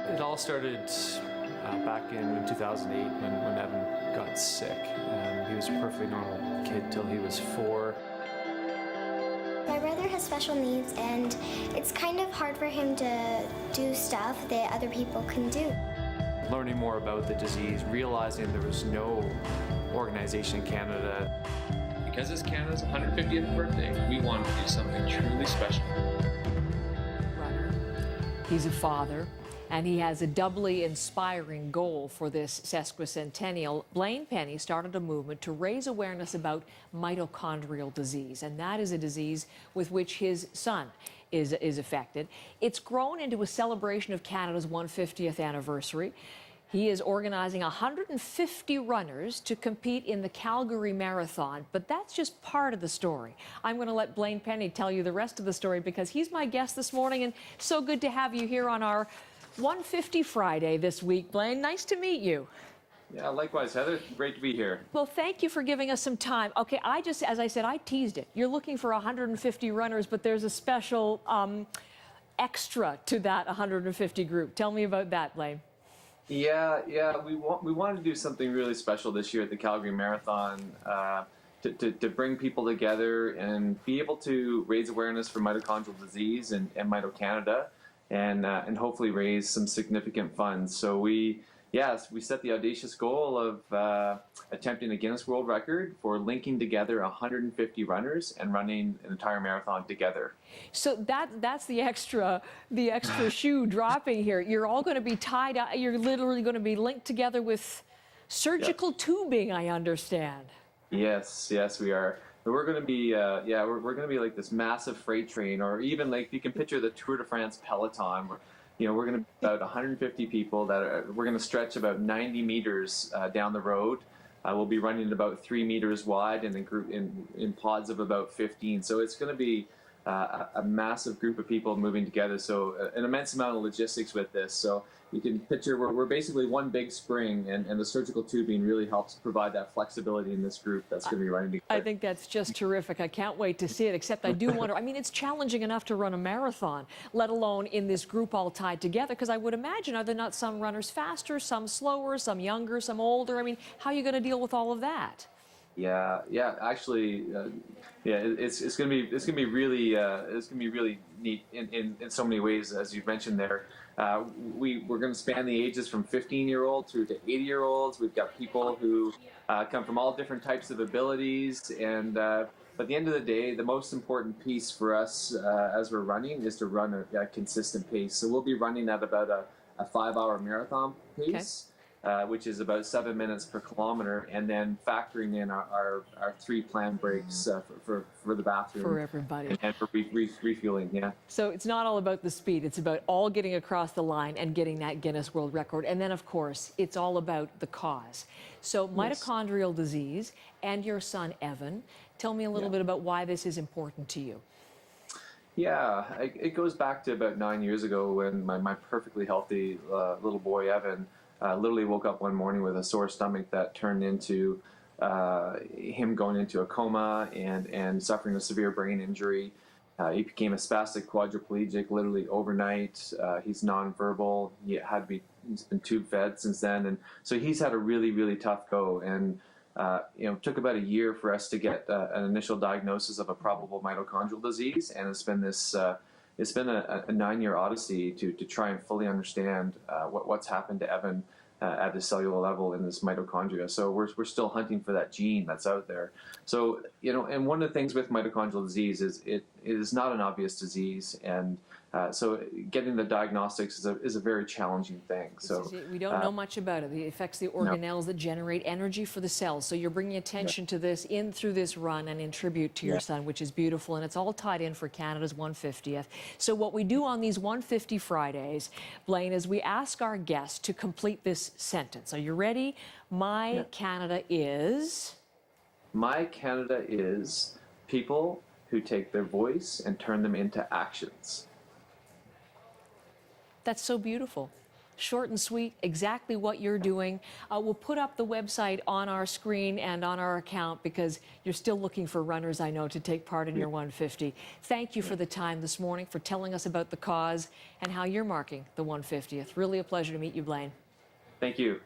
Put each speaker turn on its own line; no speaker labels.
It all started back in 2008 when Evan got sick. He was a perfectly normal kid till he was 4.
My brother has special needs, and it's kind of hard for him to do stuff that other people can do.
Learning more about the disease, realizing there was no organization in Canada.
Because it's Canada's 150th birthday, we wanted to do something truly special.
Runner. He's a father, and he has a doubly inspiring goal for this sesquicentennial. Blaine Penny started a movement to raise awareness about mitochondrial disease, and that is a disease with which his son is affected. It's grown into a celebration of Canada's 150th anniversary. He is organizing 150 runners to compete in the Calgary Marathon, but that's just part of the story. I'm going to let Blaine Penny tell you the rest of the story because he's my guest this morning, and so good to have you here on our 150 Friday this week. Blaine, nice to meet you.
Yeah, likewise, Heather. Great to be here.
Well, thank you for giving us some time. Okay, as I said, I teased it. You're looking for 150 runners, but there's a special extra to that 150 group. Tell me about that, Blaine.
Yeah, we wanted to do something really special this year at the Calgary Marathon to bring people together and be able to raise awareness for mitochondrial disease and Mito Canada, and hopefully raise some significant funds. So we set the audacious goal of attempting a Guinness World Record for linking together 150 runners and running an entire marathon together.
So that's the extra shoe dropping here. You're all going to be tied up. You're literally going to be linked together with surgical tubing, I understand.
Yes, we are. We're going to be, we're going to be like this massive freight train, or even like you can picture the Tour de France peloton. We're going to be about 150 people we're going to stretch about 90 meters down the road. We'll be running about 3 meters wide in pods of about 15. So it's going to be a massive group of people moving together. So an immense amount of logistics with this. So you can picture we're basically one big spring, and the surgical tubing really helps provide that flexibility in this group that's going to be running together.
I think that's just terrific. I can't wait to see it, except I do wonder, it's challenging enough to run a marathon, let alone in this group all tied together, because I would imagine, are there not some runners faster, some slower, some younger, some older? How are you going to deal with all of that?
Yeah. Actually, it's gonna be really neat in so many ways, as you've mentioned there. We're going to span the ages from 15-year-olds through to 80-year-olds. We've got people who come from all different types of abilities, but at the end of the day, the most important piece for us as we're running is to run a consistent pace. So we'll be running at about a 5-hour marathon pace. Okay. Which is about 7 minutes per kilometer, and then factoring in our 3 planned breaks for the bathroom.
For everybody.
And for refueling, yeah.
So it's not all about the speed. It's about all getting across the line and getting that Guinness World Record. And then, of course, it's all about the cause. So mitochondrial disease and your son, Evan. Tell me a little bit about why this is important to you.
Yeah, it goes back to about 9 years ago when my perfectly healthy little boy, Evan, literally woke up one morning with a sore stomach that turned into him going into a coma and suffering a severe brain injury. He became a spastic quadriplegic literally overnight. He's nonverbal. He's been tube fed since then, and so he's had a really, really tough go. And it took about a year for us to get an initial diagnosis of a probable mitochondrial disease, and it's been a 9-year odyssey to try and fully understand what's happened to Evan at the cellular level in this mitochondria. So we're still hunting for that gene that's out there. So and one of the things with mitochondrial disease is it is not an obvious disease, and so getting the diagnostics is a very challenging thing. So
we don't know much about it. It affects the organelles that generate energy for the cells. So you're bringing attention to this through this run and in tribute to your son, which is beautiful. And it's all tied in for Canada's 150th. So what we do on these 150 Fridays, Blaine, is we ask our guests to complete this sentence. Are you ready? My Canada is?
My Canada is people who take their voice and turn them into actions.
That's so beautiful. Short and sweet, exactly what you're doing. We'll put up the website on our screen and on our account because you're still looking for runners, I know, to take part in your 150. Thank you for the time this morning, for telling us about the cause and how you're marking the 150th. Really a pleasure to meet you, Blaine.
Thank you.